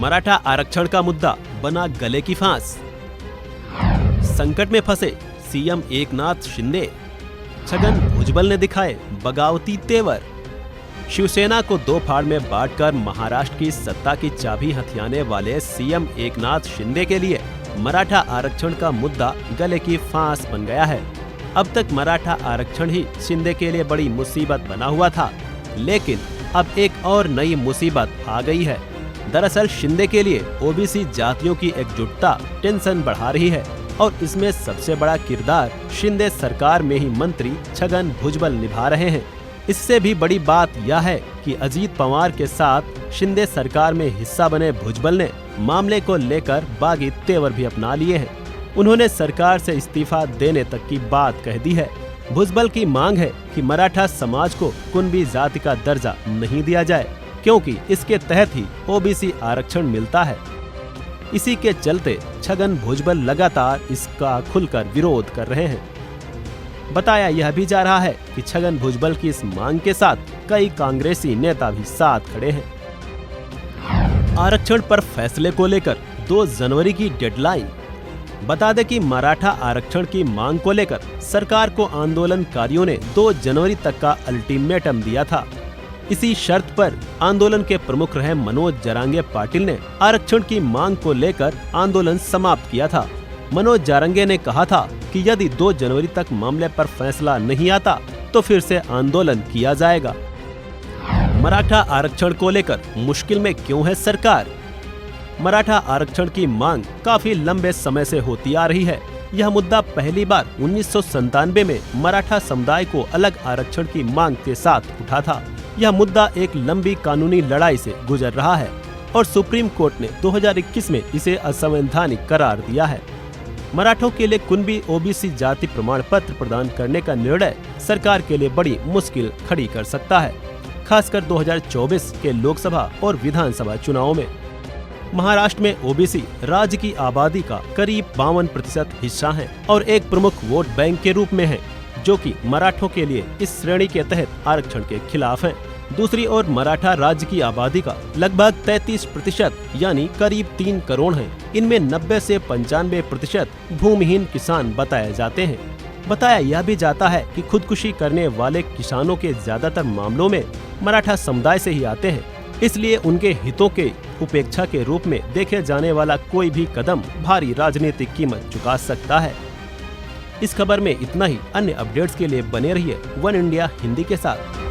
मराठा आरक्षण का मुद्दा बना गले की फांस। संकट में फंसे सीएम एकनाथ शिंदे, छगन भुजबल ने दिखाए बगावती तेवर। शिवसेना को दो फाड़ में बांटकर महाराष्ट्र की सत्ता की चाबी हथियाने वाले सीएम एकनाथ शिंदे के लिए मराठा आरक्षण का मुद्दा गले की फांस बन गया है। अब तक मराठा आरक्षण ही शिंदे के लिए बड़ी मुसीबत बना हुआ था, लेकिन अब एक और नई मुसीबत आ गई है। दरअसल शिंदे के लिए ओबीसी जातियों की एकजुटता टेंशन बढ़ा रही है और इसमें सबसे बड़ा किरदार शिंदे सरकार में ही मंत्री छगन भुजबल निभा रहे हैं। इससे भी बड़ी बात यह है कि अजीत पवार के साथ शिंदे सरकार में हिस्सा बने भुजबल ने मामले को लेकर बागी तेवर भी अपना लिए हैं। उन्होंने सरकार से इस्तीफा देने तक की बात कह दी है। भुजबल की मांग है कि मराठा समाज को कुणबी जाति का दर्जा नहीं दिया जाए, क्योंकि इसके तहत ही ओबीसी आरक्षण मिलता है। इसी के चलते छगन भुजबल लगातार इसका खुलकर विरोध कर रहे हैं। बताया यह भी जा रहा है कि छगन भुजबल की इस मांग के साथ कई कांग्रेसी नेता भी साथ खड़े हैं। आरक्षण पर फैसले को लेकर 2 जनवरी की डेडलाइन। बता दें कि मराठा आरक्षण की मांग को लेकर सरकार को आंदोलनकारियों ने 2 जनवरी तक का अल्टीमेटम दिया था। इसी शर्त पर आंदोलन के प्रमुख रहे मनोज जारंगे पाटिल ने आरक्षण की मांग को लेकर आंदोलन समाप्त किया था। मनोज जारंगे ने कहा था कि यदि 2 जनवरी तक मामले पर फैसला नहीं आता तो फिर से आंदोलन किया जाएगा। मराठा आरक्षण को लेकर मुश्किल में क्यों है सरकार? मराठा आरक्षण की मांग काफी लंबे समय से होती आ रही है। यह मुद्दा पहली बार 1997 में मराठा समुदाय को अलग आरक्षण की मांग के साथ उठा था। यह मुद्दा एक लंबी कानूनी लड़ाई से गुजर रहा है और सुप्रीम कोर्ट ने 2021 में इसे असंवैधानिक करार दिया है। मराठों के लिए कुणबी ओबीसी जाति प्रमाण पत्र प्रदान करने का निर्णय सरकार के लिए बड़ी मुश्किल खड़ी कर सकता है, खासकर 2024 के लोकसभा और विधानसभा चुनावों में। महाराष्ट्र में ओबीसी राज्य की आबादी का करीब 52% हिस्सा है और एक प्रमुख वोट बैंक के रूप में है, जो कि मराठों के लिए इस श्रेणी के तहत आरक्षण के खिलाफ है। दूसरी ओर मराठा राज्य की आबादी का लगभग 33% यानी करीब 3 करोड़ है। इनमें 90 से 95% भूमिहीन किसान बताए जाते हैं। बताया यह भी जाता है कि खुदकुशी करने वाले किसानों के ज्यादातर मामलों में मराठा समुदाय से ही आते हैं, इसलिए उनके हितों के उपेक्षा के रूप में देखे जाने वाला कोई भी कदम भारी राजनीतिक कीमत चुका सकता है। इस खबर में इतना ही। अन्य अपडेट्स के लिए बने रहिए वन इंडिया हिंदी के साथ।